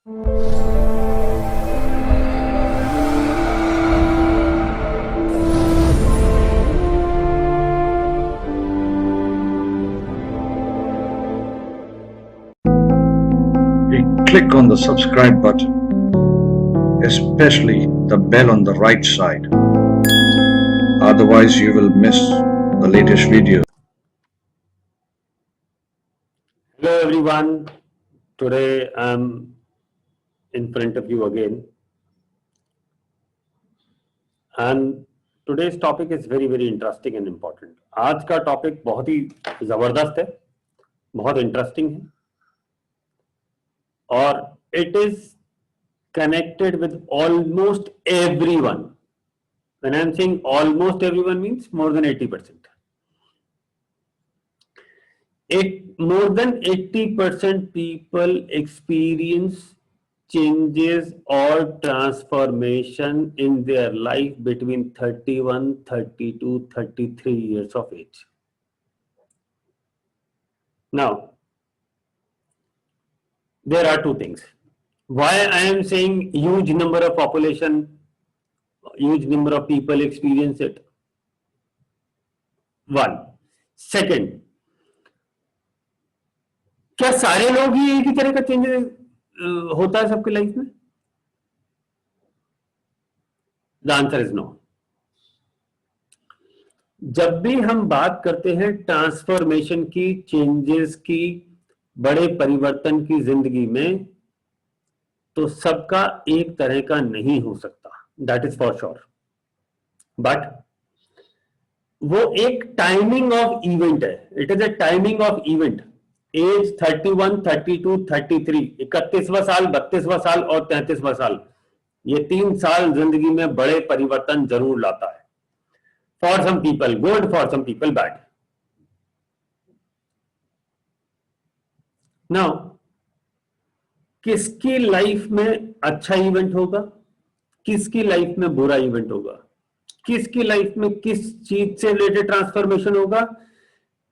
Click on the subscribe button, especially the bell on the right side. Otherwise, you will miss the latest video. Hello everyone, today I'm in front of you again and today's topic is very interesting and important. आज का topic बहुत ही जबरदस्त है, बहुत interesting है और it is connected with almost everyone. When I'm saying almost everyone means more than 80%. More than 80% people experience changes or transformation in their life between 31, 32, 33 years of age. Now, there are two things. Why I am saying huge number of population, huge number of people experience it. One. Second, क्या सारे लोग ही एक ही तरह का changes होता है सबके life में? The answer is no. जब भी हम बात करते हैं ट्रांसफॉर्मेशन की, चेंजेस की, बड़े परिवर्तन की जिंदगी में, तो सबका एक तरह का नहीं हो सकता, that is for sure. But वो एक टाइमिंग ऑफ इवेंट है. It is a timing of event. As 31, 32, 33, 31वां साल, 32वां साल और 33वां साल, ये 3 साल जिंदगी में बड़े परिवर्तन जरूर लाता है. For some people good, for some people bad. Now, किसकी लाइफ में अच्छा इवेंट होगा, किसकी लाइफ में बुरा इवेंट होगा, किसकी लाइफ में किस चीज से रिलेटेड ट्रांसफॉर्मेशन होगा.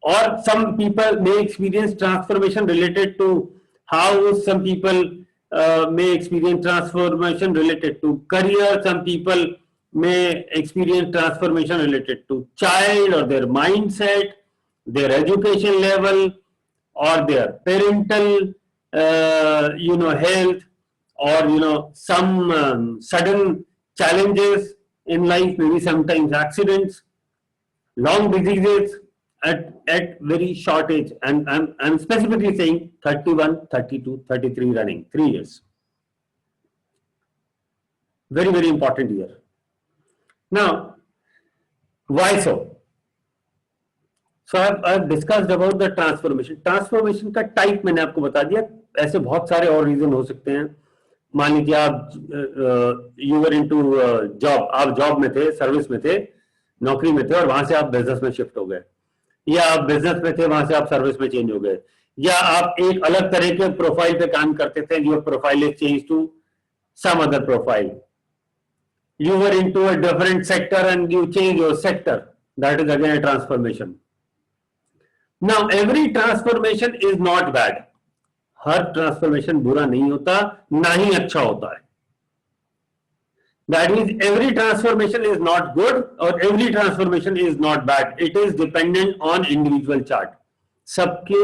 Or some people may experience transformation related to house, some people may experience transformation related to career, some people may experience transformation related to child or their mindset, their education level, or their parental health, or some sudden challenges in life, maybe sometimes accidents, long diseases at very short age, and I'm specifically saying 31, 32, 33 running 3 years. Very important year. Now, why so? So I've discussed about the transformation. Transformation का type मैंने आपको बता दिया. ऐसे बहुत सारे और reason हो सकते हैं. मान लीजिए आप यू वर इनटू जॉब, आप जॉब में थे, सर्विस में थे, नौकरी में थे, और वहां से आप बिजनेस में शिफ्ट हो गए, या आप बिजनेस में थे, वहां से आप सर्विस में चेंज हो गए, या आप एक अलग तरह के प्रोफाइल पे काम करते थे, your profile is change to some other profile. You were into a different sector and you change your sector, that is again a transformation. Now every transformation is not bad. हर transformation बुरा नहीं होता, ना ही अच्छा होता है. That means every transformation is not good or every transformation is not bad. It is dependent on individual chart. सबके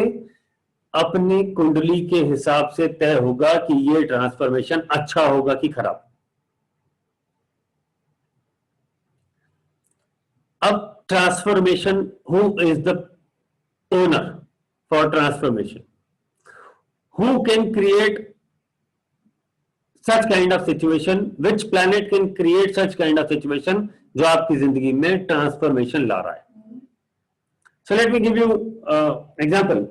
अपनी कुंडली के हिसाब से तय होगा कि ये ट्रांसफॉर्मेशन अच्छा होगा कि खराब. अब transformation, who is the owner for transformation? Who can create such kind of situation? Which planet can create such kind of situation जो आपकी जिंदगी में ट्रांसफॉर्मेशन ला रहा है? So let me give you example.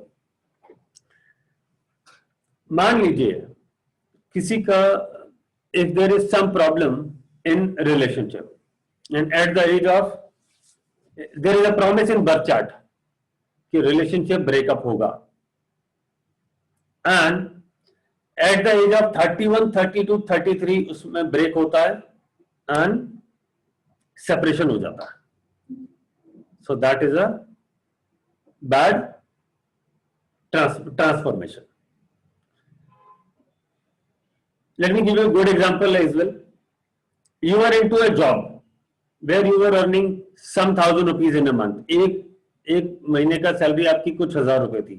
मान लीजिए किसी का, if there is some problem in relationship and at the age of, there is a promise in birth chart कि relationship breakup होगा, and at the age of 31, 32, 33 उसमें break होता है and separation हो जाता है. So that is a bad transformation. Let me give you a good example as well. You are into a job where you were earning some ₹1,000 in a month. एक महीने का salary आपकी कुछ ₹1,000 थी,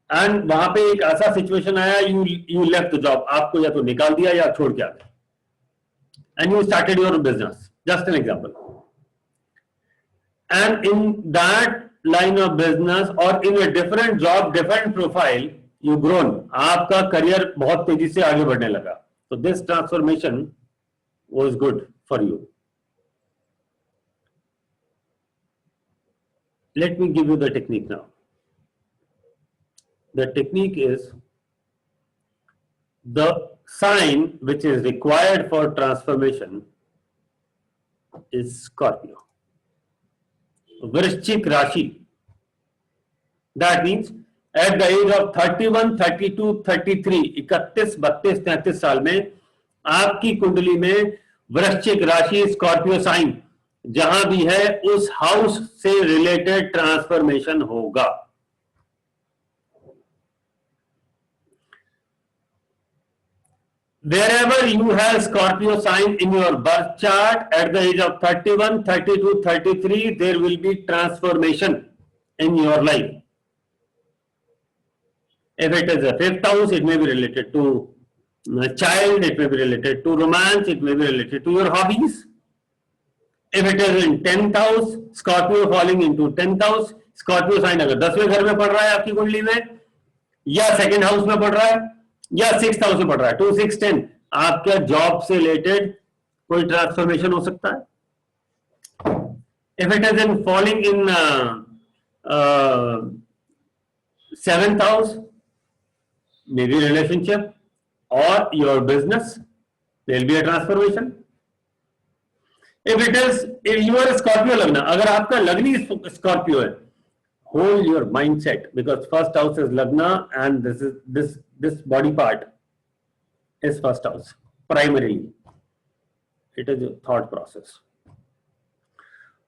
and वहां पे एक ऐसा सिचुएशन आया, यू लेफ्ट द जॉब, आपको या तो निकाल दिया या छोड़ के आ गए, and you started your business, just an example. And in that line of business or in a different job, different profile, you grown, आपका करियर बहुत तेजी से आगे बढ़ने लगा. So this transformation was good for you. Let me give you the technique now. The technique is the sign which is required for transformation is Scorpio. वृश्चिक राशि. That means at the age of 31, 32, 33, 31, 32, 33 साल में आपकी कुंडली में वृश्चिक राशि Scorpio sign जहां भी है उस हाउस से रिलेटेड ट्रांसफॉर्मेशन होगा. Wherever you have Scorpio sign in your birth chart at the age of 31, 32, 33, there will be transformation in your life. If it is a 5th house, it may be related to a child, it may be related to romance, it may be related to your hobbies. If it is in 10th house, Scorpio falling into 10th house, Scorpio sign अगर 10वें घर में पड़ रहा है आपकी कुंडली में, या 2nd हाउस में पड़ रहा है, या 6th हाउस में पड़ रहा है, 2, 6, 10, आपके जॉब से रिलेटेड कोई ट्रांसफॉर्मेशन हो सकता है. If it is in falling in 7th house, may be relationship और your business, there will be a transformation. If it is your Scorpio lagna, अगर आपका लग्नी स्कॉर्पियो है, hold your mindset, because first house is Lagna and this body part is first house. Primarily it is a thought process.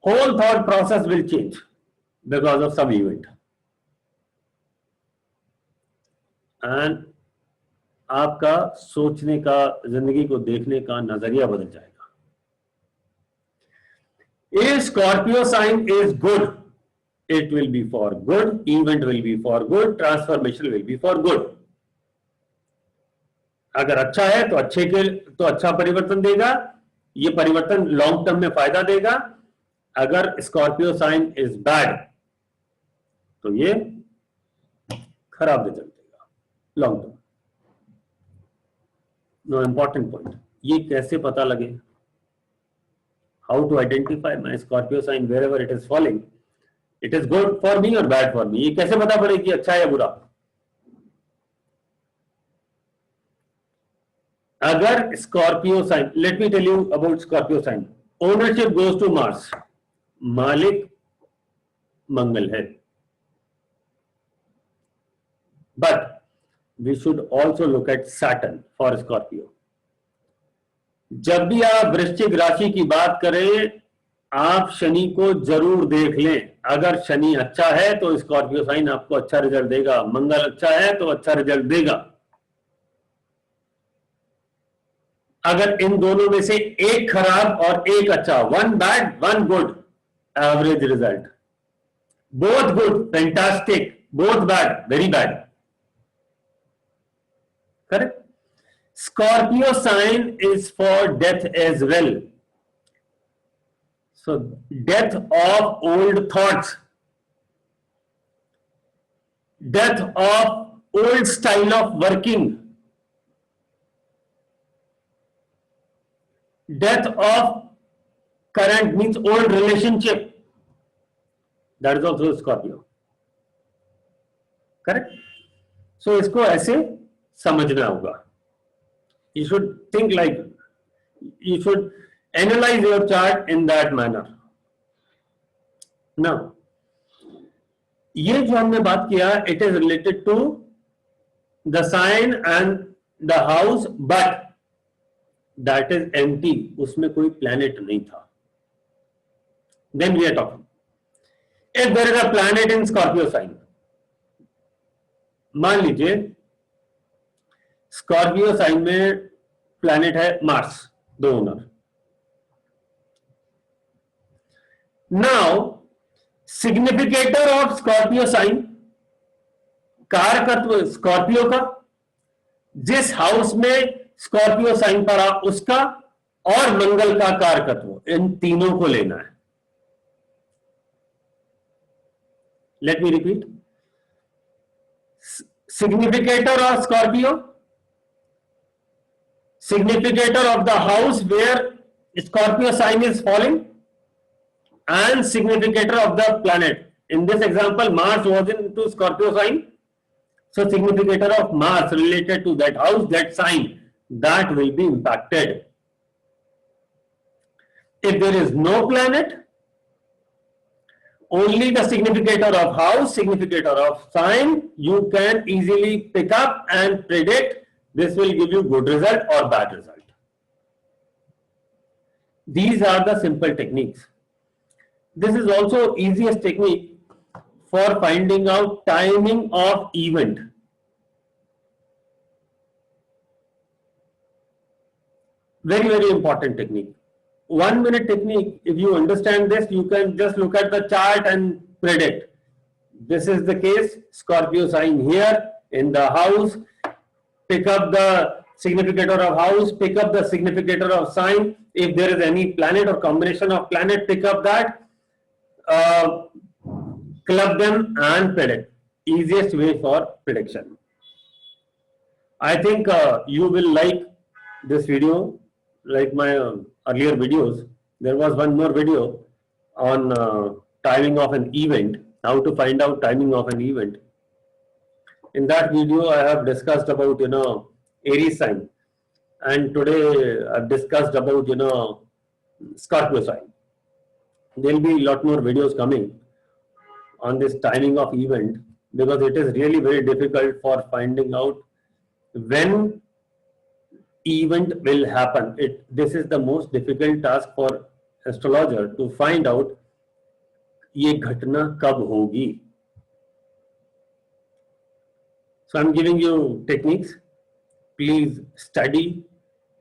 Whole thought process will change because of some event, and आपका सोचने का, जिंदगी को देखने का नजरिया बदल जाएगा. If Scorpio sign is good, it will be for good, event will be for good, transformation will be for good. अगर अच्छा है तो अच्छे के तो अच्छा परिवर्तन देगा, ये परिवर्तन लॉन्ग टर्म में फायदा देगा. अगर स्कॉर्पियो साइन इज बैड तो ये खराब रिजल्ट देगा long term. No important point, ये कैसे पता लगे, how to identify my Scorpio sign wherever it is falling, it is good for me और बैड फॉर मी, ये कैसे पता पड़े कि अच्छा है या बुरा. अगर Scorpio sign, let me tell you about Scorpio sign, ownership goes to Mars, मालिक मंगल है. But we should also look at Saturn for Scorpio. जब भी आप वृश्चिक राशि की बात करें, आप शनि को जरूर देख लें. अगर शनि अच्छा है तो स्कॉर्पियो साइन आपको अच्छा रिजल्ट देगा, मंगल अच्छा है तो अच्छा रिजल्ट देगा. अगर इन दोनों में से एक खराब और एक अच्छा, one bad one good, average result. Both good fantastic, both bad very bad. Correct. Scorpio sign is for death as well. So death of old thoughts, death of old style of working, death of current means old relationship, that is also Scorpio. Correct? So इसको ऐसे समझना होगा. You should think like, you should analyze your chart in that manner. Now, ये जो हमने बात किया, it is related to the sign and the house, but that is empty. उसमें कोई planet नहीं था. Then we are talking. If there is a planet in Scorpio sign, मान लीजिए स्कॉर्पियो साइन में प्लैनेट है मार्स, दो owner. Now significator of Scorpio sign, कारकत्व स्कॉर्पियो का, जिस हाउस में स्कॉर्पियो साइन पड़ा उसका, और मंगल का कारकत्व, इन तीनों को लेना है। Let me repeat, significator of Scorpio, significator of the house where Scorpio sign is falling, and significator of the planet. In this example, Mars was into Scorpio sign, so significator of Mars related to that house, that sign, that will be impacted. If there is no planet, only the significator of house, significator of sign, you can easily pick up and predict this will give you good result or bad result. These are the simple techniques. This is also easiest technique for finding out timing of event. Very, very important technique. 1 minute technique. If you understand this, you can just look at the chart and predict. This is the case, Scorpio sign here in the house. Pick up the significator of house, pick up the significator of sign. If there is any planet or combination of planet, pick up that, club them and predict. Easiest way for prediction. I think you will like this video, like my earlier videos. There was one more video on timing of an event, how to find out timing of an event. In that video, I have discussed about, Aries sign, and today I've discussed about, Scorpio sign. There will be a lot more videos coming on this timing of event, because it is really very difficult for finding out when event will happen. This is the most difficult task for astrologer, to find out ये घटना कब होगी. So I'm giving you techniques. Please study,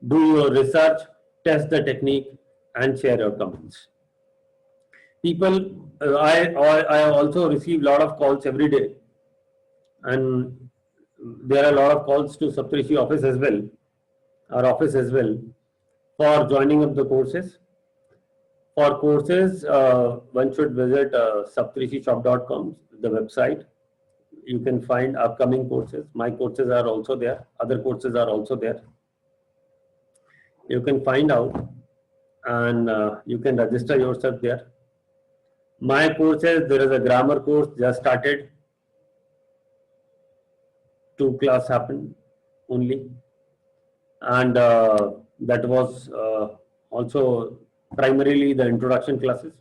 do your research, test the technique, and share your comments. People, I also receive a lot of calls every day, and there are a lot of calls to Saptarishi office as well, our office as well, for joining up the courses. For courses, one should visit saptarishishop.com, the website. You can find upcoming courses. My courses are also there. Other courses are also there. You can find out, and you can register yourself there. My courses, there is a grammar course just started. 2 classes happened only, and that was also primarily the introduction classes.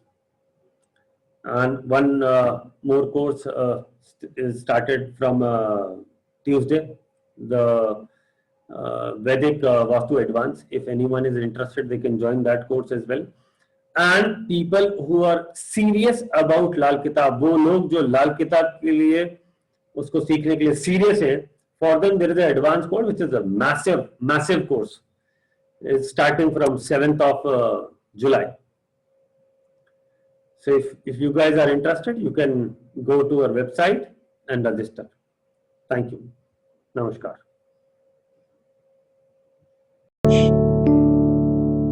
And one more course is started from Tuesday, the Vedic Vastu Advance. If anyone is interested, they can join that course as well. And people who are serious about लाल किताब, वो लोग जो लाल किताब के लिए उसको सीखने के लिए serious है, for them there is an advanced course which is a massive course. It's starting from 7th of July. So if you guys are interested, you can go to our website and register. Thank you. Namaskar.